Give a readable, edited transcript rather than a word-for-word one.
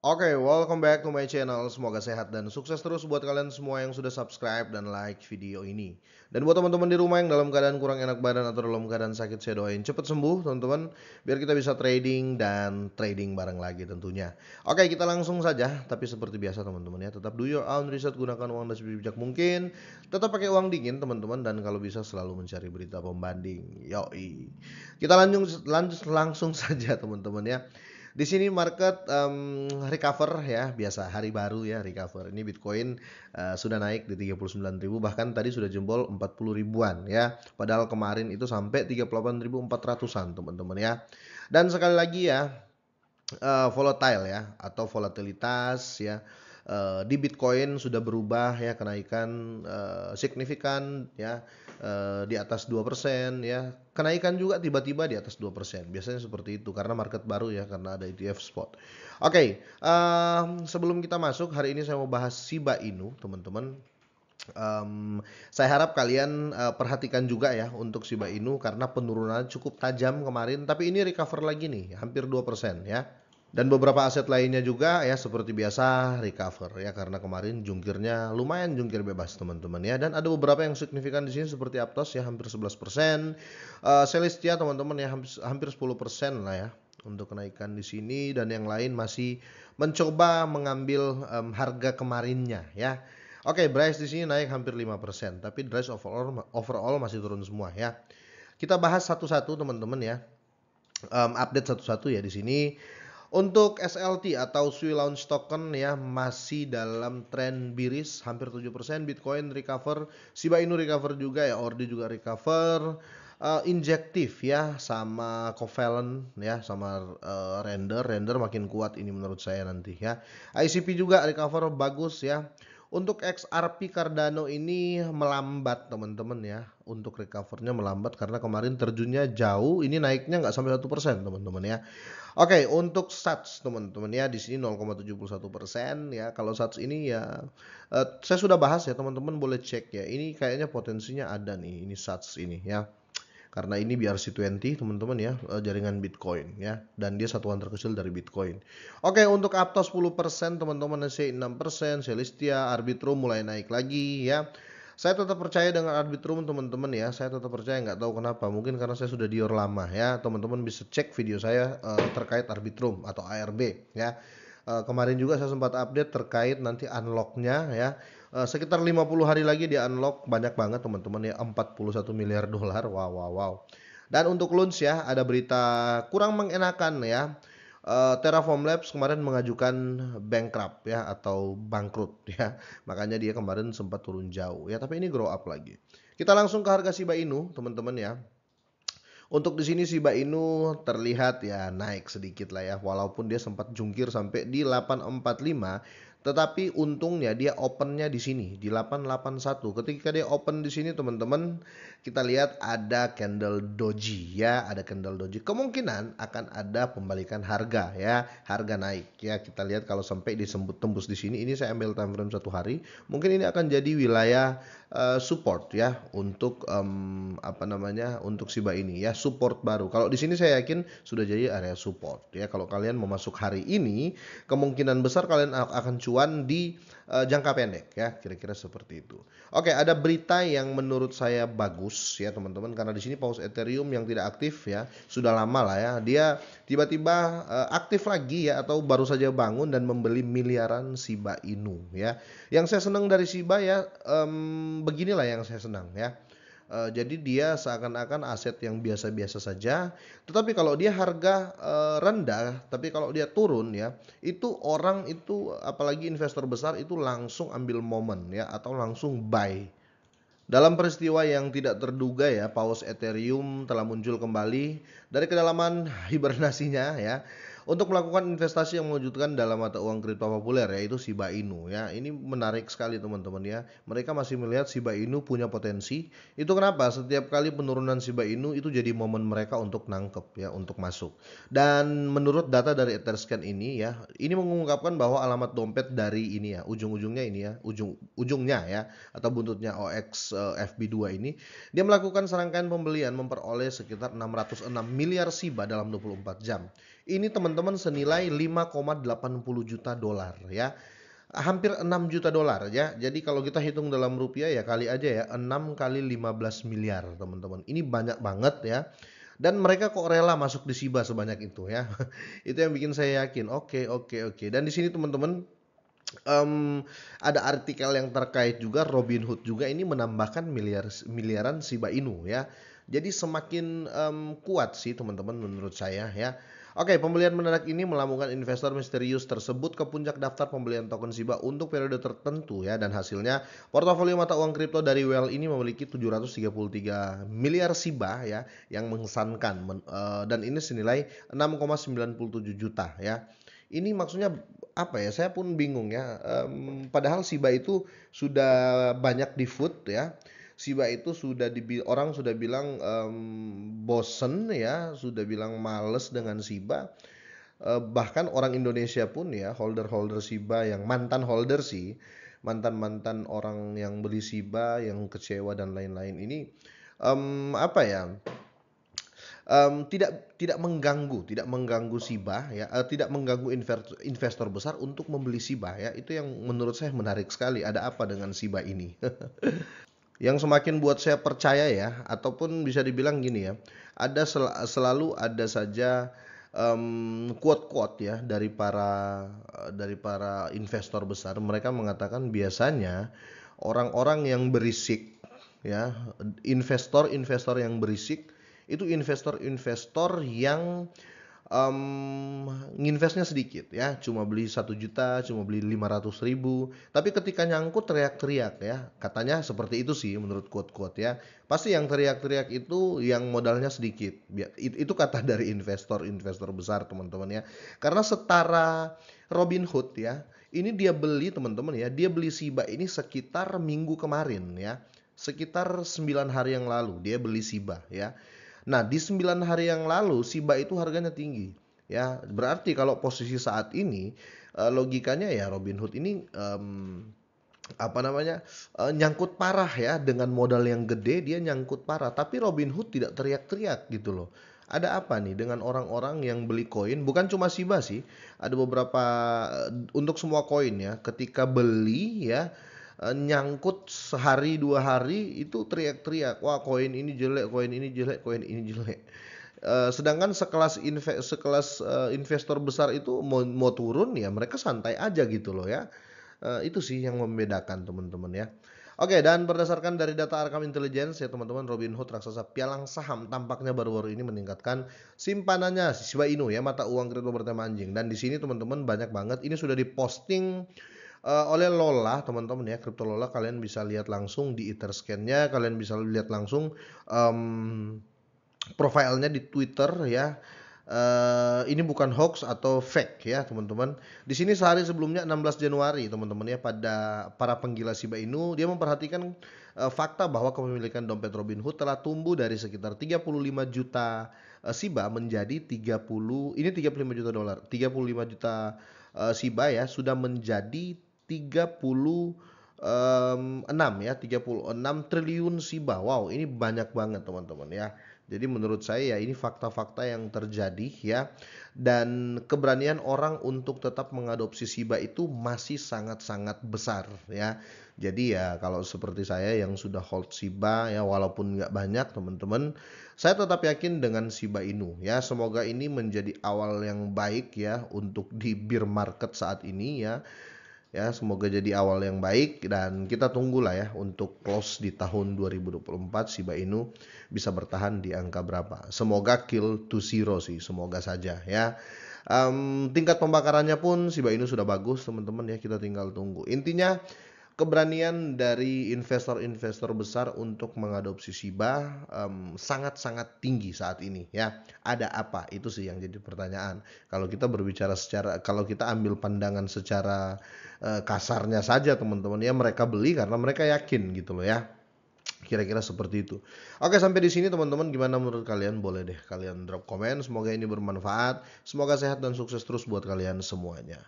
Oke, welcome back to my channel. Semoga sehat dan sukses terus buat kalian semua yang sudah subscribe dan like video ini. Dan buat teman-teman di rumah yang dalam keadaan kurang enak badan atau dalam keadaan sakit, saya doain cepet sembuh, teman-teman, biar kita bisa trading dan trading bareng lagi tentunya. Oke, kita langsung saja. Tapi seperti biasa, teman-teman ya, tetap do your own research, gunakan uang dan sebijak mungkin. Tetap pakai uang dingin, teman-teman, dan kalau bisa selalu mencari berita pembanding. Yoi. Kita langsung saja, teman-teman ya. Di sini market recover ya, biasa hari baru ya recover. Ini Bitcoin sudah naik di 39.000, bahkan tadi sudah jebol 40 ribuan ya. Padahal kemarin itu sampai 38.400-an teman-teman ya. Dan sekali lagi ya, volatile ya atau volatilitas ya di Bitcoin sudah berubah ya, kenaikan signifikan ya, di atas 2% ya, kenaikan juga tiba-tiba di atas 2%. Biasanya seperti itu karena market baru ya, karena ada ETF spot. Oke, sebelum kita masuk, hari ini saya mau bahas Shiba Inu teman-teman. Saya harap kalian perhatikan juga ya untuk Shiba Inu karena penurunan cukup tajam kemarin, tapi ini recover lagi nih, hampir 2% ya. Dan beberapa aset lainnya juga ya seperti biasa recover ya, karena kemarin jungkirnya lumayan jungkir bebas teman-teman ya. Dan ada beberapa yang signifikan di sini seperti Aptos ya, hampir 11%. Celestia teman-teman ya, hampir 10% lah ya untuk kenaikan di sini, dan yang lain masih mencoba mengambil harga kemarinnya ya. Oke, Bryce di sini naik hampir 5%, tapi Bryce overall masih turun semua ya. Kita bahas satu-satu teman-teman ya. Update satu-satu ya di sini. Untuk SLT atau Sui Launch Token ya, masih dalam tren biris hampir 7%. Bitcoin recover, Shiba Inu recover juga ya, Ordi juga recover. Injektif ya, sama Covalent ya, sama Render makin kuat ini menurut saya nanti ya. ICP juga recover bagus ya. Untuk XRP Cardano ini melambat teman-teman ya, untuk recovernya melambat karena kemarin terjunnya jauh, ini naiknya nggak sampai 1% teman-teman ya. Oke, untuk SATS teman-teman ya, di sini 0,71% ya. Kalau SATS ini ya, saya sudah bahas ya, teman-teman boleh cek ya. Ini kayaknya potensinya ada nih, ini SATS ini ya. Karena ini BRC20 teman-teman ya, jaringan Bitcoin ya, dan dia satuan terkecil dari Bitcoin. Oke, untuk Aptos 10% teman-teman, NC 6%, Celestia, Arbitrum mulai naik lagi ya. Saya tetap percaya dengan Arbitrum teman-teman ya, saya tetap percaya, nggak tahu kenapa, mungkin karena saya sudah dior lama ya. Teman-teman bisa cek video saya terkait Arbitrum atau ARB ya. Kemarin juga saya sempat update terkait nanti unlocknya ya. Sekitar 50 hari lagi di unlock, banyak banget teman-teman ya, 41 miliar dolar. Wow, wow, wow. Dan untuk launch ya, ada berita kurang mengenakan ya. Terraform Labs kemarin mengajukan bankrupt ya, atau bangkrut ya. Makanya dia kemarin sempat turun jauh ya, tapi ini grow up lagi. Kita langsung ke harga Shiba Inu, teman-teman ya. Untuk di sini Shiba Inu terlihat ya naik sedikit lah ya, walaupun dia sempat jungkir sampai di 845, tetapi untungnya dia opennya di sini di 881. Ketika dia open di sini teman-teman, kita lihat ada candle doji ya, ada candle doji. Kemungkinan akan ada pembalikan harga ya, harga naik ya. Kita lihat kalau sampai disebut tembus di sini, ini saya ambil time frame 1 hari, mungkin ini akan jadi wilayah support ya untuk apa namanya, untuk Shiba ini ya, support baru. Kalau di sini saya yakin sudah jadi area support ya. Kalau kalian mau masuk hari ini, kemungkinan besar kalian akan cuan di jangka pendek ya, kira-kira seperti itu. Oke, ada berita yang menurut saya bagus ya teman-teman, karena di sini paus Ethereum yang tidak aktif ya, sudah lama lah ya, dia tiba-tiba aktif lagi ya, atau baru saja bangun dan membeli miliaran Shiba Inu ya. Yang saya senang dari Shiba ya, beginilah yang saya senang ya. Jadi dia seakan-akan aset yang biasa-biasa saja, tetapi kalau dia harga rendah, tapi kalau dia turun ya, itu orang itu apalagi investor besar itu langsung ambil momen ya, atau langsung buy. Dalam peristiwa yang tidak terduga ya, paus Ethereum telah muncul kembali dari kedalaman hibernasinya ya, untuk melakukan investasi yang mewujudkan dalam mata uang kripto populer, yaitu Shiba Inu ya. Ini menarik sekali teman-teman ya. Mereka masih melihat Shiba Inu punya potensi. Itu kenapa setiap kali penurunan Shiba Inu itu jadi momen mereka untuk nangkep ya, untuk masuk. Dan menurut data dari Etherscan ini ya, ini mengungkapkan bahwa alamat dompet dari ini ya, ujung-ujungnya ini ya, ujungnya ya, atau buntutnya OX FB2 ini, dia melakukan serangkaian pembelian memperoleh sekitar 606 miliar Shiba dalam 24 jam. Ini teman-teman senilai 5,80 juta dolar ya. Hampir 6 juta dolar ya. Jadi kalau kita hitung dalam rupiah ya kali aja ya 6 kali 15 miliar teman-teman. Ini banyak banget ya. Dan mereka kok rela masuk di Shiba sebanyak itu ya. Itu yang bikin saya yakin. Oke, oke, oke. Dan di sini teman-teman ada artikel yang terkait juga Robinhood juga ini menambahkan miliaran Shiba Inu ya. Jadi semakin kuat sih teman-teman menurut saya ya. Oke, pembelian mendadak ini melambungkan investor misterius tersebut ke puncak daftar pembelian token Shiba untuk periode tertentu ya, dan hasilnya portofolio mata uang kripto dari Well ini memiliki 733 miliar Shiba ya yang mengesankan dan ini senilai 6,97 juta ya. Ini maksudnya apa ya? Saya pun bingung ya. Padahal Shiba itu sudah banyak di food ya. Shiba itu orang sudah bilang bosen ya, sudah bilang males dengan Shiba. Bahkan orang Indonesia pun ya, holder-holder Shiba yang mantan holder sih, mantan-mantan orang yang beli Shiba yang kecewa dan lain-lain ini apa ya? Tidak mengganggu Shiba ya, tidak mengganggu investor besar untuk membeli Shiba ya. Itu yang menurut saya menarik sekali. Ada apa dengan Shiba ini? Yang semakin buat saya percaya ya, ataupun bisa dibilang gini ya, selalu ada saja quote-quote ya dari para investor besar. Mereka mengatakan biasanya orang-orang yang berisik ya, investor-investor yang berisik itu investor-investor yang nginvestnya sedikit ya, cuma beli 1 juta, cuma beli 500.000, tapi ketika nyangkut teriak-teriak ya, katanya seperti itu sih menurut quote-quote ya. Pasti yang teriak-teriak itu yang modalnya sedikit. Itu kata dari investor-investor besar teman-teman ya. Karena setara Robinhood ya, ini dia beli teman-teman ya, dia beli Shiba ini sekitar minggu kemarin ya, sekitar 9 hari yang lalu dia beli Shiba ya. Nah, di 9 hari yang lalu Shiba itu harganya tinggi. Ya, berarti kalau posisi saat ini logikanya ya Robinhood ini apa namanya? Nyangkut parah ya, dengan modal yang gede dia nyangkut parah, tapi Robinhood tidak teriak-teriak gitu loh. Ada apa nih dengan orang-orang yang beli koin? Bukan cuma Shiba sih, ada beberapa untuk semua koin ya. Ketika beli ya nyangkut sehari 2 hari itu teriak-teriak, wah koin ini jelek, koin ini jelek, koin ini jelek. Sedangkan sekelas investor besar itu mau turun ya mereka santai aja gitu loh ya. Itu sih yang membedakan teman-teman ya. Oke, dan berdasarkan dari data Arkham Intelligence ya teman-teman, Robinhood raksasa pialang saham tampaknya baru-baru ini meningkatkan simpanannya Shiba Inu ya, mata uang kripto bertema anjing. Dan di sini teman-teman banyak banget ini sudah diposting oleh Lola teman-teman ya, Crypto Lola. Kalian bisa lihat langsung di Etherscan-nya, kalian bisa lihat langsung profilnya di Twitter ya. Ini bukan hoax atau fake ya teman-teman. Di sini sehari sebelumnya 16 Januari teman-teman ya, pada para penggila Shiba Inu dia memperhatikan fakta bahwa kepemilikan dompet Robinhood telah tumbuh dari sekitar 35 juta Shiba menjadi 35 juta dolar. 35 juta Shiba ya sudah menjadi 36 triliun Shiba. Wow, ini banyak banget teman-teman ya. Jadi menurut saya ya ini fakta-fakta yang terjadi ya. Dan keberanian orang untuk tetap mengadopsi Shiba itu masih sangat-sangat besar ya. Jadi ya kalau seperti saya yang sudah hold Shiba ya, walaupun nggak banyak teman-teman, saya tetap yakin dengan Shiba Inu ya. Semoga ini menjadi awal yang baik ya untuk di bear market saat ini ya. Ya, semoga jadi awal yang baik dan kita tunggulah ya untuk close di tahun 2024 Shiba Inu bisa bertahan di angka berapa. Semoga kill to zero sih, semoga saja ya. Tingkat pembakarannya pun Shiba Inu sudah bagus teman-teman ya, kita tinggal tunggu. Intinya keberanian dari investor-investor besar untuk mengadopsi Shiba sangat-sangat tinggi saat ini ya. Ada apa? Itu sih yang jadi pertanyaan. Kalau kita berbicara kalau kita ambil pandangan secara kasarnya saja teman-teman ya, mereka beli karena mereka yakin gitu loh ya. Kira-kira seperti itu. Oke, sampai di sini teman-teman, gimana menurut kalian? Boleh deh kalian drop komen. Semoga ini bermanfaat. Semoga sehat dan sukses terus buat kalian semuanya.